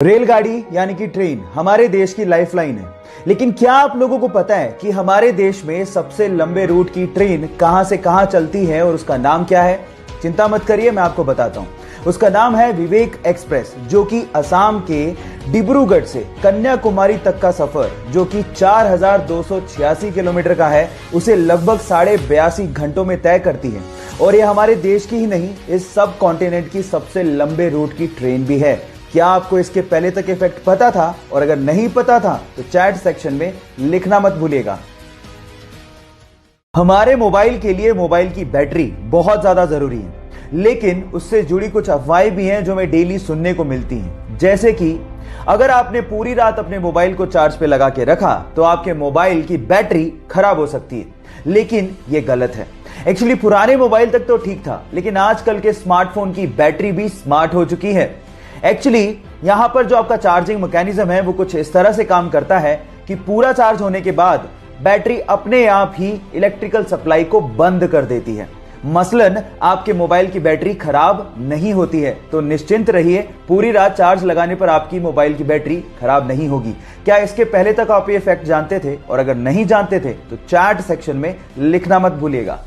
रेलगाड़ी यानी कि ट्रेन हमारे देश की लाइफलाइन है। लेकिन क्या आप लोगों को पता है कि हमारे देश में सबसे लंबे रूट की ट्रेन कहां से कहां चलती है और उसका नाम क्या है? चिंता मत करिए, मैं आपको बताता हूं। उसका नाम है विवेक एक्सप्रेस, जो कि असम के डिब्रूगढ़ से कन्याकुमारी तक का सफर, जो कि 4286 किलोमीटर का है, उसे लगभग 82.5 घंटों में तय करती है। और यह हमारे देश की ही नहीं, इस सब कॉन्टिनेंट की सबसे लंबे रूट की ट्रेन भी है। क्या आपको इसके पहले तक इफेक्ट पता था? और अगर नहीं पता था तो चैट सेक्शन में लिखना मत भूलिएगा। हमारे मोबाइल के लिए मोबाइल की बैटरी बहुत ज्यादा जरूरी है, लेकिन उससे जुड़ी कुछ अफवाहें भी हैं जो हमें डेली सुनने को मिलती हैं। जैसे कि अगर आपने पूरी रात अपने मोबाइल को चार्ज पे लगा के रखा तो आपके मोबाइल की बैटरी खराब हो सकती है, लेकिन यह गलत है। एक्चुअली पुराने मोबाइल तक तो ठीक था, लेकिन आजकल के स्मार्टफोन की बैटरी भी स्मार्ट हो चुकी है। एक्चुअली यहां पर जो आपका चार्जिंग मैकेनिज्म है वो कुछ इस तरह से काम करता है कि पूरा चार्ज होने के बाद बैटरी अपने आप ही इलेक्ट्रिकल सप्लाई को बंद कर देती है। मसलन आपके मोबाइल की बैटरी खराब नहीं होती है, तो निश्चिंत रहिए, पूरी रात चार्ज लगाने पर आपकी मोबाइल की बैटरी खराब नहीं होगी। क्या इसके पहले तक आप ये फैक्ट जानते थे? और अगर नहीं जानते थे तो चैट सेक्शन में लिखना मत भूलिएगा।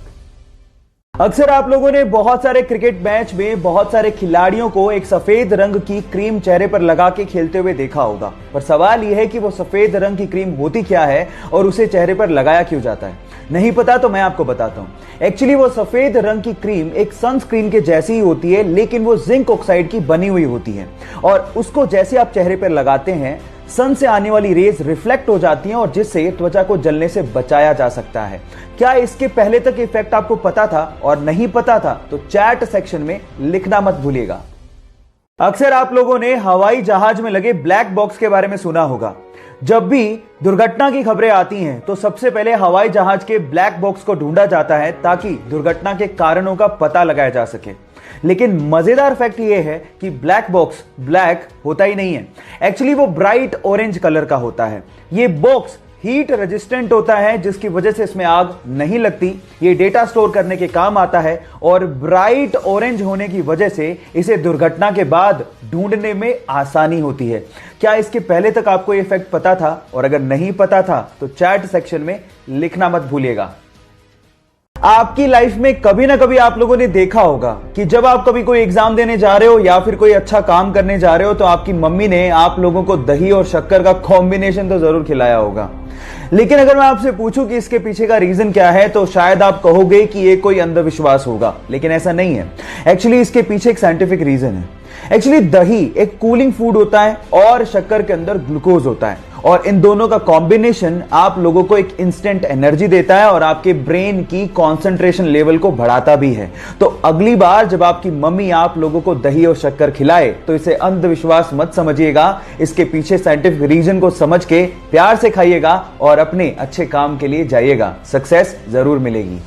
अक्सर आप लोगों ने बहुत सारे क्रिकेट मैच में बहुत सारे खिलाड़ियों को एक सफेद रंग की क्रीम चेहरे पर लगा के खेलते हुए देखा होगा, पर सवाल यह है कि वो सफेद रंग की क्रीम होती क्या है और उसे चेहरे पर लगाया क्यों जाता है? नहीं पता तो मैं आपको बताता हूं। एक्चुअली वो सफेद रंग की क्रीम एक सनस्क्रीन के जैसी ही होती है, लेकिन वो जिंक ऑक्साइड की बनी हुई होती है, और उसको जैसे आप चेहरे पर लगाते हैं सन से आने वाली रेज रिफ्लेक्ट हो जाती हैं, और जिससे त्वचा को जलने से बचाया जा सकता है। क्या इसके पहले तक इफेक्ट आपको पता था? और नहीं पता था तो चैट सेक्शन में लिखना मत भूलिएगा। अक्सर आप लोगों ने हवाई जहाज में लगे ब्लैक बॉक्स के बारे में सुना होगा। जब भी दुर्घटना की खबरें आती हैं तो सबसे पहले हवाई जहाज के ब्लैक बॉक्स को ढूंढा जाता है ताकि दुर्घटना के कारणों का पता लगाया जा सके। लेकिन मजेदार फैक्ट यह है कि ब्लैक बॉक्स ब्लैक होता ही नहीं है। एक्चुअली वो ब्राइट ऑरेंज कलर का होता है। ये बॉक्स हीट रेजिस्टेंट होता है, जिसकी वजह से इसमें आग नहीं लगती। ये डेटा स्टोर करने के काम आता है, और ब्राइट ऑरेंज होने की वजह से इसे दुर्घटना के बाद ढूंढने में आसानी होती है। क्या इसके पहले तक आपको ये फैक्ट पता था? और अगर नहीं पता था तो चैट सेक्शन में लिखना मत भूलिएगा। आपकी लाइफ में कभी ना कभी आप लोगों ने देखा होगा कि जब आप कभी कोई एग्जाम देने जा रहे हो या फिर कोई अच्छा काम करने जा रहे हो तो आपकी मम्मी ने आप लोगों को दही और शक्कर का कॉम्बिनेशन तो जरूर खिलाया होगा। लेकिन अगर मैं आपसे पूछूं कि इसके पीछे का रीजन क्या है तो शायद आप कहोगे कि ये कोई अंधविश्वास होगा, लेकिन ऐसा नहीं है। एक्चुअली इसके पीछे एक साइंटिफिक रीजन है। एक्चुअली दही एक कूलिंग फूड होता है और शक्कर के अंदर ग्लूकोज होता है, और इन दोनों का कॉम्बिनेशन आप लोगों को एक इंस्टेंट एनर्जी देता है और आपके ब्रेन की कंसंट्रेशन लेवल को बढ़ाता भी है। तो अगली बार जब आपकी मम्मी आप लोगों को दही और शक्कर खिलाए तो इसे अंधविश्वास मत समझिएगा। इसके पीछे साइंटिफिक रीजन को समझ के प्यार से खाइएगा और अपने अच्छे काम के लिए जाइएगा, सक्सेस जरूर मिलेगी।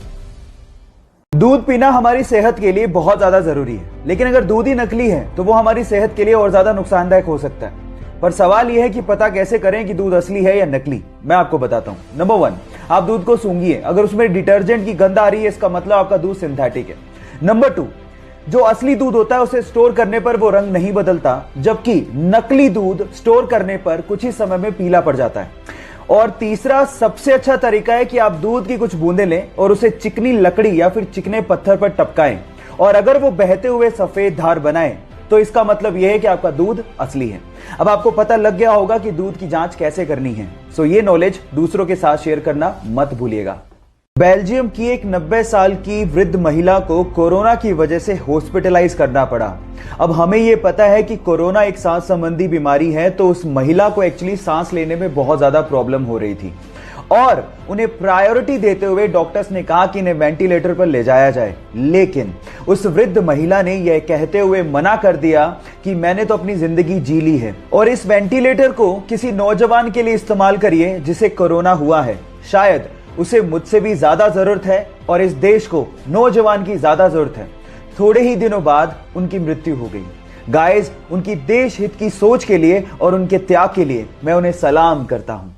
दूध पीना हमारी सेहत के लिए बहुत ज्यादा जरूरी है, लेकिन अगर दूध ही नकली है तो वो हमारी सेहत के लिए और ज्यादा नुकसानदायक हो सकता है। पर सवाल यह है कि पता कैसे करें कि दूध असली है या नकली? मैं आपको बताता हूं। नंबर 1, आप दूध को सूंघिए। अगर उसमें डिटर्जेंट की गंध आ रही है, इसका मतलब आपका दूध सिंथेटिक है। नंबर 2, जो असली दूध होता है उसे स्टोर करने पर वो रंग नहीं बदलता, जबकि नकली दूध स्टोर करने पर कुछ ही समय में पीला पड़ जाता है। और तीसरा सबसे अच्छा तरीका है कि आप दूध की कुछ बूंदें लें और उसे चिकनी लकड़ी या फिर चिकने पत्थर पर टपकाएं, और अगर वो बहते हुए सफेद धार बनाए तो इसका मतलब यह है कि आपका दूध असली है। अब आपको पता लग गया होगा कि दूध की जांच कैसे करनी है। सो ये नॉलेज दूसरों के साथ शेयर करना मत भूलिएगा। बेल्जियम की एक 90 साल की वृद्ध महिला को कोरोना की वजह से हॉस्पिटलाइज करना पड़ा। अब हमें यह पता है कि कोरोना एक सांस संबंधी बीमारी है, तो उस महिला को एक्चुअली सांस लेने में बहुत ज्यादा प्रॉब्लम हो रही थी, और उन्हें प्रायोरिटी देते हुए डॉक्टर्स ने कहा कि इन्हें वेंटिलेटर पर ले जाया जाए। लेकिन उस वृद्ध महिला ने यह कहते हुए मना कर दिया कि मैंने तो अपनी जिंदगी जी ली है, और इस वेंटिलेटर को किसी नौजवान के लिए इस्तेमाल करिए जिसे कोरोना हुआ है। शायद उसे मुझसे भी ज्यादा जरूरत है और इस देश को नौजवान की ज्यादा जरूरत है। थोड़े ही दिनों बाद उनकी मृत्यु हो गई। गाइस, उनकी देश हित की सोच के लिए और उनके त्याग के लिए मैं उन्हें सलाम करता हूं।